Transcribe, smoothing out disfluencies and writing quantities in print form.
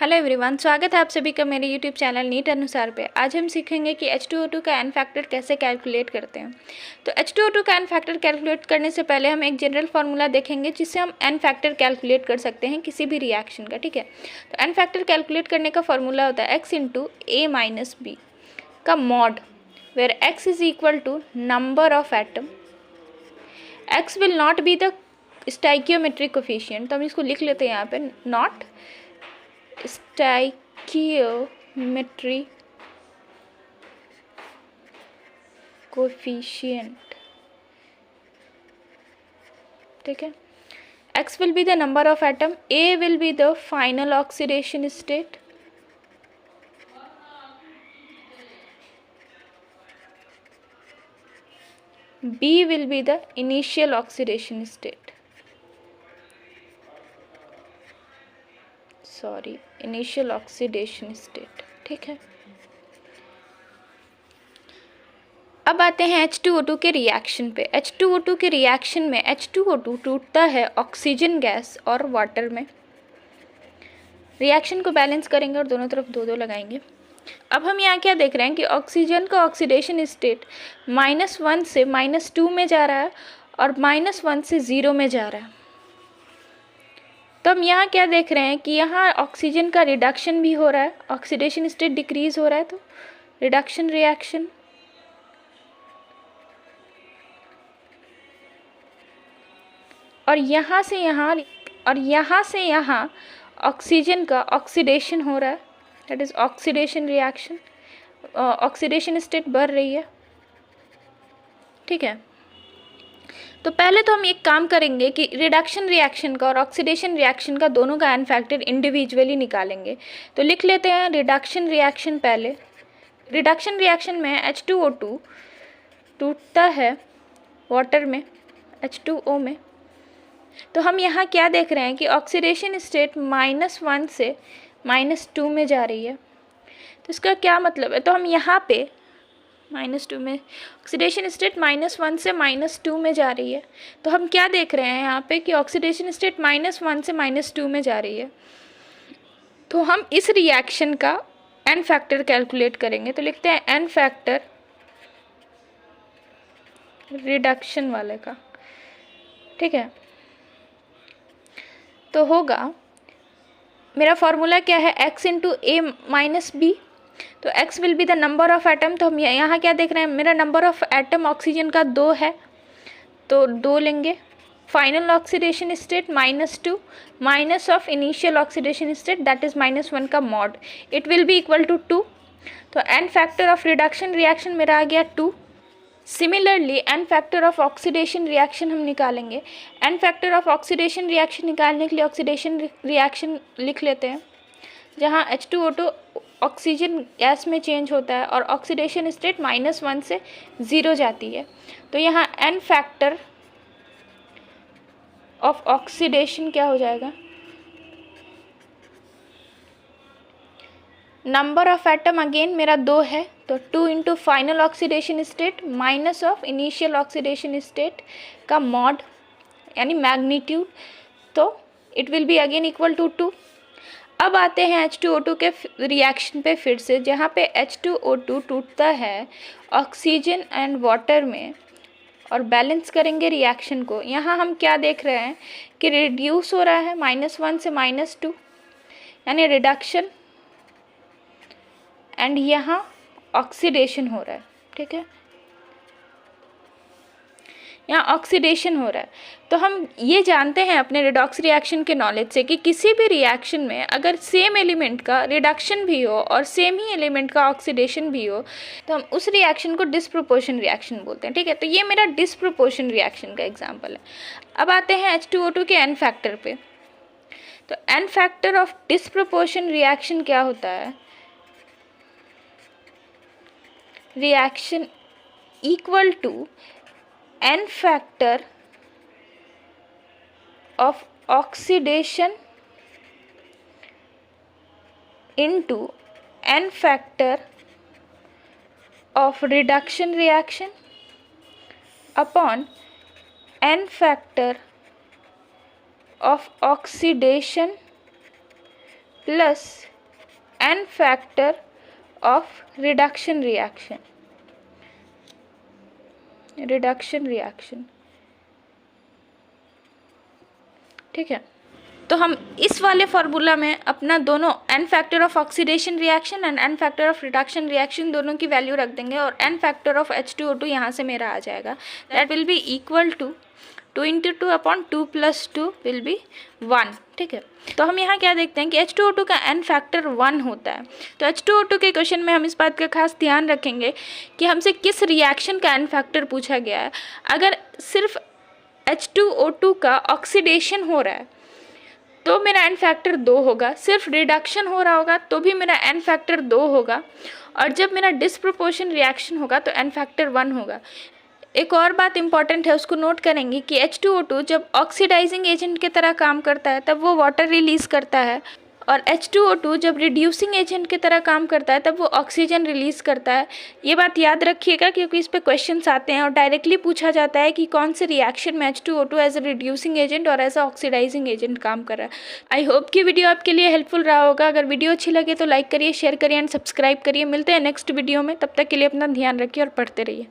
Hello everyone, स्वागत है आप सभी का मेरे यूट्यूब चैनल नीट अनुसार पे। आज हम सीखेंगे कि H2O2 का एन फैक्टर कैसे कैलकुलेट करते हैं। तो H2O2 का एन फैक्टर कैलकुलेट करने से पहले हम एक जनरल फार्मूला देखेंगे जिससे हम एन फैक्टर कैलकुलेट कर सकते हैं किसी भी रिएक्शन का। ठीक है, तो एन फैक्टर कैलकुलेट करने का फार्मूला होता है x into a minus b का mod, where x is equal to number of atom. x will not be the stoichiometric coefficient, तो हम इसको लिख लेते हैं यहाँ पे, नॉट stoichiometry coefficient। ठीक है, x will be the number of atom, A will be the final oxidation state, B will be the initial oxidation state, initial oxidation state. ठीक है, अब आते हैं H2O2 के रिएक्शन पे। H2O2 के रिएक्शन में H2O2 टूटता है ऑक्सीजन गैस और वाटर में। रिएक्शन को बैलेंस करेंगे और दोनों तरफ दो दो लगाएंगे। अब हम यहाँ क्या देख रहे हैं कि ऑक्सीजन का ऑक्सीडेशन स्टेट -1 से -2 में जा रहा है और -1 से 0 में जा रहा है। तो हम यहाँ क्या देख रहे हैं कि यहाँ ऑक्सीजन का रिडक्शन भी हो रहा है, ऑक्सीडेशन स्टेट डिक्रीज हो रहा है, तो रिडक्शन रिएक्शन। और यहाँ से यहाँ ऑक्सीजन का ऑक्सीडेशन हो रहा है, that is oxidation reaction. Oxidation state बढ़ रही है। ठीक है, तो पहले तो हम एक काम करेंगे कि रिडक्शन रिएक्शन का और ऑक्सीडेशन रिएक्शन का दोनों का एन फैक्टर इंडिविजुअली निकालेंगे। तो लिख लेते हैं रिडक्शन रिएक्शन पहले। रिडक्शन रिएक्शन में H2O2 टूटता है वाटर में, H2O में। तो हम यहाँ क्या देख रहे हैं कि ऑक्सीडेशन स्टेट -1 से -2 में जा रही है। तो इसका क्या मतलब है, तो हम यहाँ पे -2 में ऑक्सीडेशन स्टेट -1 से -2 में जा रही है। तो हम क्या देख रहे हैं यहाँ पे कि ऑक्सीडेशन स्टेट -1 से -2 में जा रही है। तो हम इस रिएक्शन का एन फैक्टर कैलकुलेट करेंगे। तो लिखते हैं एन फैक्टर रिडक्शन वाले का। ठीक है, तो होगा, मेरा फॉर्मूला क्या है, x into a minus B. तो x will be the number of atom. तो हम यहाँ क्या देख रहे हैं, मेरा नंबर ऑफ एटम ऑक्सीजन का 2 है, तो 2 लेंगे। Final oxidation state -2 minus of initial oxidation state that is -1 का mod, it will be equal to 2। तो n factor of reduction reaction मेरा आ गया 2। Similarly n factor of oxidation reaction हम निकालेंगे। N factor of oxidation reaction निकालने के लिए ऑक्सीडेशन रिएक्शन लिख लेते हैं, जहाँ H2O2 ऑक्सीजन गैस में चेंज होता है और ऑक्सीडेशन स्टेट -1 से 0 जाती है। तो यहाँ एन फैक्टर ऑफ ऑक्सीडेशन क्या हो जाएगा, नंबर ऑफ एटम अगेन मेरा 2 है, तो 2 into final oxidation state minus of initial oxidation state का मॉड यानी मैग्नीट्यूड, तो it will be again equal to 2। अब आते हैं H2O2 के रिएक्शन पे फिर से, जहाँ पे H2O2 टूटता है ऑक्सीजन एंड वाटर में और बैलेंस करेंगे रिएक्शन को। यहाँ हम क्या देख रहे हैं कि रिड्यूस हो रहा है -1 से -2 यानी रिडक्शन, एंड यहाँ ऑक्सीडेशन हो रहा है। ठीक है, यहाँ ऑक्सीडेशन हो रहा है। तो हम ये जानते हैं अपने रिडॉक्स रिएक्शन के नॉलेज से कि किसी भी रिएक्शन में अगर सेम एलिमेंट का रिडक्शन भी हो और सेम ही एलिमेंट का ऑक्सीडेशन भी हो तो हम उस रिएक्शन को डिस्प्रोपोर्शन रिएक्शन बोलते हैं। ठीक है, तो ये मेरा डिस्प्रोपोर्शन रिएक्शन का एग्जाम्पल है। अब आते हैं H2O2 के एन फैक्टर पे। तो n factor of disproportion reaction क्या होता है, reaction equal to n factor of oxidation into n factor of reduction reaction upon n factor of oxidation plus n factor of reduction reaction, ठीक है। तो हम इस वाले फार्मूला में अपना दोनों n factor of oxidation reaction and n factor of reduction reaction दोनों की वैल्यू रख देंगे और n फैक्टर ऑफ H2O2 यहाँ से मेरा आ जाएगा। That will be equal to 2 into 2 upon 2 plus 2 will be 1, ठीक है। तो हम यहाँ क्या देखते हैं कि H2O2 का n फैक्टर 1 होता है। तो H2O2 के क्वेश्चन में हम इस बात का खास ध्यान रखेंगे कि हमसे किस रिएक्शन का n फैक्टर पूछा गया है। अगर सिर्फ H2O2 का ऑक्सीडेशन हो रहा है तो मेरा n फैक्टर 2 होगा, सिर्फ रिडक्शन हो रहा होगा तो भी मेरा n फैक्टर 2 होगा, और जब मेरा डिसप्रोपोर्शन रिएक्शन होगा तो n फैक्टर 1 होगा। एक और बात इंपॉर्टेंट है, उसको नोट करेंगे कि H2O2 जब ऑक्सीडाइजिंग एजेंट की तरह काम करता है तब वो वाटर रिलीज़ करता है, और H2O2 जब रिड्यूसिंग एजेंट की तरह काम करता है तब वो ऑक्सीजन रिलीज़ करता है। ये बात याद रखिएगा क्योंकि इस पे क्वेश्चंस आते हैं और डायरेक्टली पूछा जाता है कि कौन से रिएक्शन में H2O2 as a reducing agent और एज अ ऑक्सीडाइजिंग एजेंट काम कर रहा है। आई होप कि वीडियो आपके लिए हेल्पफुल रहा होगा। अगर वीडियो अच्छी लगे तो लाइक करिए, शेयर करिए एंड सब्सक्राइब करिए। मिलते हैं नेक्स्ट वीडियो में, तब तक के लिए अपना ध्यान रखिए और पढ़ते रहिए।